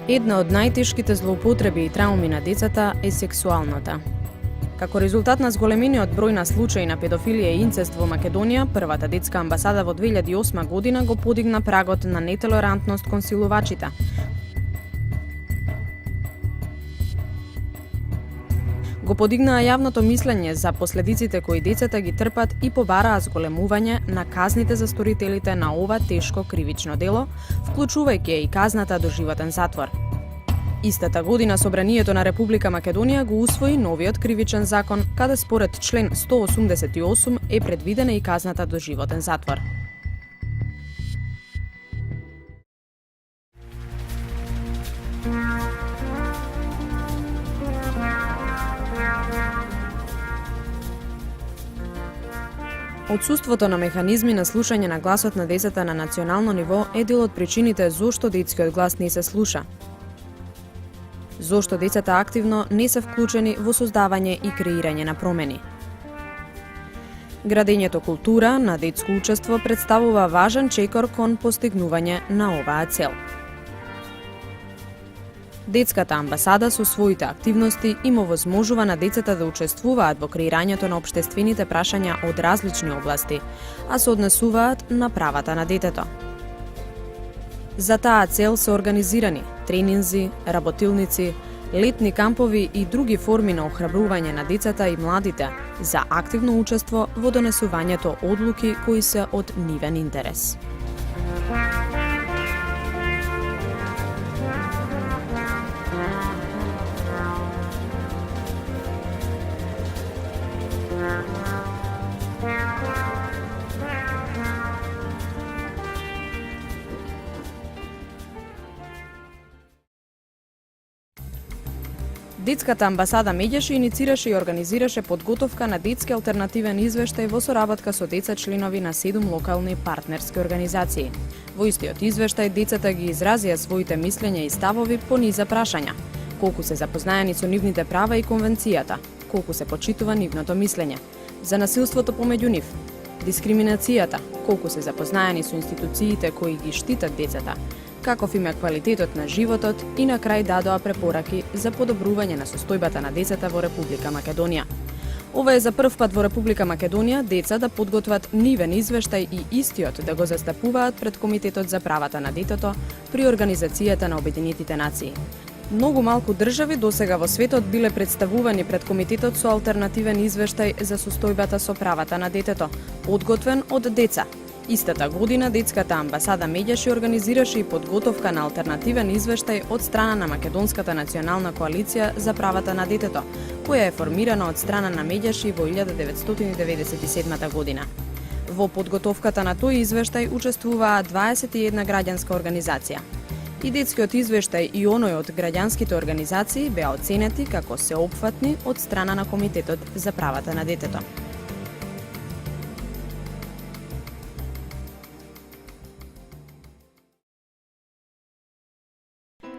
Една од најтешките злоупотреби и трауми на децата е сексуалната. Како резултат на зголемениот број на случаи на педофилија и инцест во Македонија, првата детска амбасада во 2008 година го подигна прагот на нетолерантност кон силувачите. Го подигнаа јавното мислење за последиците кои децата ги трпат и побараа зголемување на казните за сторителите на ова тешко кривично дело, вклучувајќи и казната доживотен затвор. Истата година Собранието на Република Македонија го усвои новиот кривичен закон, каде според член 188 е предвидена и казната доживотен затвор. Отсуството на механизми на слушање на гласот на децата на национално ниво е дел од причините зошто детскиот глас не се слуша. Зошто децата активно не се вклучени во создавање и креирање на промени. Градењето култура на детско учество представува важен чекор кон постигнување на оваа цел. Детската амбасада со своите активности им овозможува на децата да учествуваат во креирањето на општествените прашања од различни области, а се однесуваат на правата на детето. За таа цел се организирани тренинзи, работилници, летни кампови и други форми на охрабрување на децата и младите за активно учество во донесувањето одлуки кои се од нивен интерес. Детската амбасада меѓаше, иницираше и организираше подготовка на детски алтернативен извештај во соработка со деца членови на 7 локални партнерски организации. Во истиот извештај децата ги изразија своите мислења и ставови по низа прашања: колку се запознаени со нивните права и конвенцијата, колку се почитува нивното мислење, за насилството помеѓу нив, дискриминацијата, колку се запознаени со институциите кои ги штитат децата, каков им е квалитетот на животот и на крај дадоа препораки за подобрување на состојбата на децата во Република Македонија. Ова е за прв пат во Република Македонија деца да подготват нивен извештај и истиот да го застапуваат пред Комитетот за правата на детето при Организацијата на Обединетите нации. Многу малку држави досега во светот биле представувани пред Комитетот со алтернативен извештај за состојбата со правата на детето, подготвен од деца. Истата година детската амбасада меѓаше организираше и подготовка на алтернативен извештај од страна на Македонската национална коалиција за правата на детето, која е формирана од страна на меѓаши во 1997 година. Во подготовката на тој извештај учествуваа 21 граѓанска организација. И детскиот извештај и оној од граѓанските организации беа оценети како сеопфатни од страна на Комитетот за правата на детето.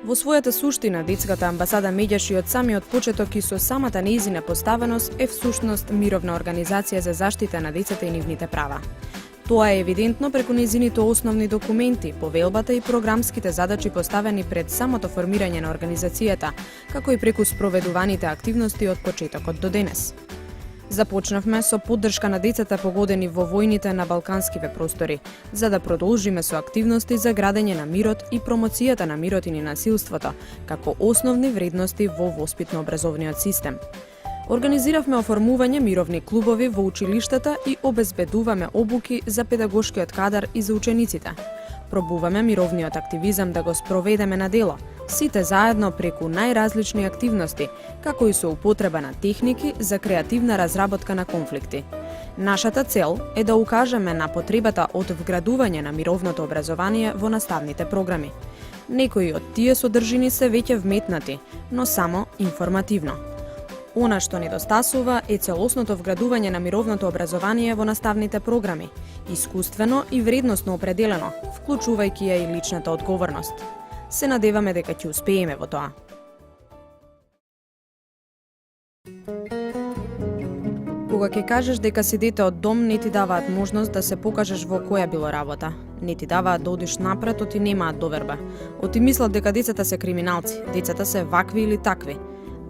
Во својата суштина, детската амбасада меѓаш и од самиот почеток и со самата нејзина поставеност е всушност мировна организација за заштита на децата и нивните права. Тоа е евидентно преку нејзините основни документи, повелбата и програмските задачи поставени пред самото формирање на организацијата, како и преку спроведуваните активности од почетокот до денес. Започнавме со поддршка на децата погодени во војните на балканскиве простори, за да продолжиме со активности за градење на мирот и промоцијата на мирот и насилството, како основни вредности во воспитно-образовниот систем. Организиравме оформување мировни клубови во училиштата и обезбедуваме обуки за педагошкиот кадар и за учениците. Пробуваме мировниот активизам да го спроведеме на дело, сите заедно преку најразлични активности, како и со употреба на техники за креативна разработка на конфликти. Нашата цел е да укажеме на потребата од вградување на мировното образование во наставните програми. Некои од тие содржини се веќе вметнати, но само информативно. Она што недостасува е целосното вградување на мировното образование во наставните програми, искуствено и вредносно определено, вклучувајќи ја и личната одговорност. Се надеваме дека ќе успееме во тоа. Кога ќе кажеш дека си дете од дом, не ти даваат можност да се покажеш во која било работа. Не ти даваат да одиш напред, оти немаат доверба. Оти мислат дека децата се криминалци, децата се вакви или такви.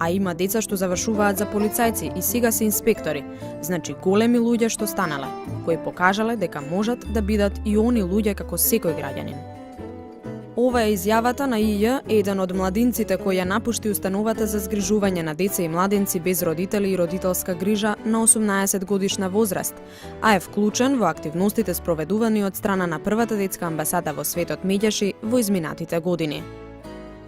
А има деца што завршуваат за полицајци и сега се инспектори. Значи големи луѓе што станале, кои покажале дека можат да бидат и они луѓе како секој граѓанин. Ова е изјавата на ИЈ, еден од младинците кој ја напушти установата за згрижување на деца и младенци без родители и родителска грижа на 18 годишна возраст, а е вклучен во активностите спроведувани од страна на првата детска амбасада во светот Медјаши во изминатите години.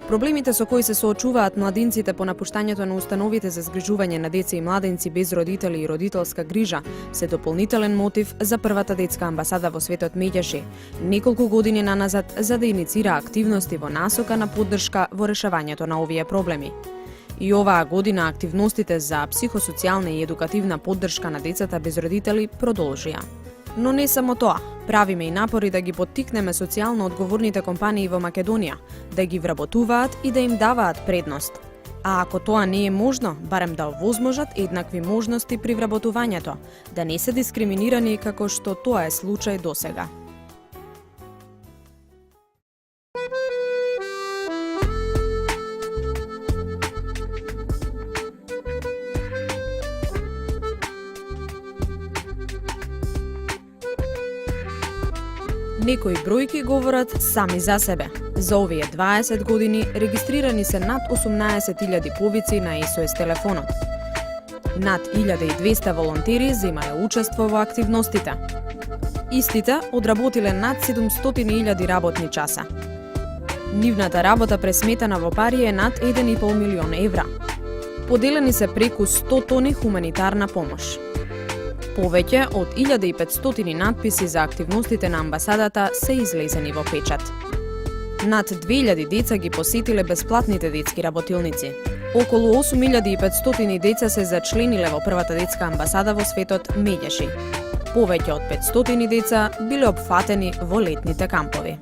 Проблемите со кои се соочуваат младинците по напуштањето на установите за згрижување на деца и младенци без родители и родителска грижа се дополнителен мотив за првата детска амбасада во светот Медјаши, неколку години наназад за да иницира активности во насока на поддршка во решавањето на овие проблеми. И оваа година активностите за психосоцијална и едукативна поддршка на децата без родители продолжија. Но не само тоа, правиме и напори да ги поттикнеме социјално одговорните компании во Македонија, да ги вработуваат и да им даваат предност. А ако тоа не е можно, барем да овозможат еднакви можности при вработувањето, да не се дискриминирани како што тоа е случај досега. Некои бројки говорат сами за себе. За овие 20 години регистрирани се над 18.000 повици на SOS телефонот. Над 1200 волонтери земале учество во активностите. Истите одработиле над 700.000 работни часа. Нивната работа пресметана во пари е над 1,5 милион евра. Поделени се преку 100 тони хуманитарна помош. Повеќе од 1500 надписи за активностите на амбасадата се излезени во печат. Над 2000 деца ги посетиле бесплатните детски работилници. Околу 8500 деца се зачлениле во првата детска амбасада во светот Медјаши. Повеќе од 500 деца биле опфатени во летните кампови.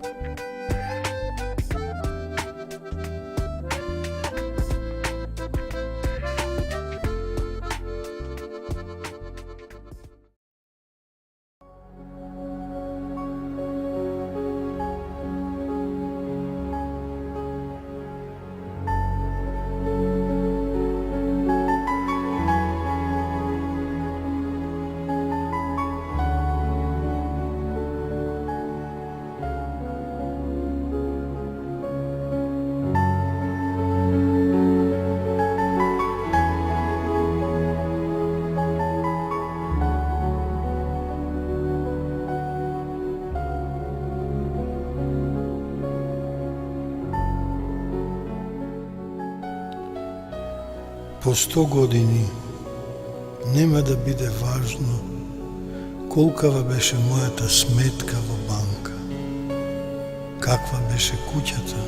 По 100 години нема да биде важно колкава беше мојата сметка во банка, каква беше куќата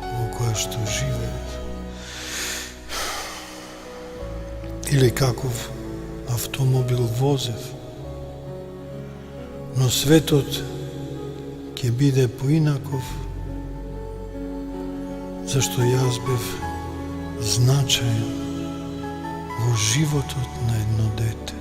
во која што живеев, или каков автомобил возев, но светот ќе биде поинаков, зашто јас бев значаен во животот на едно дете.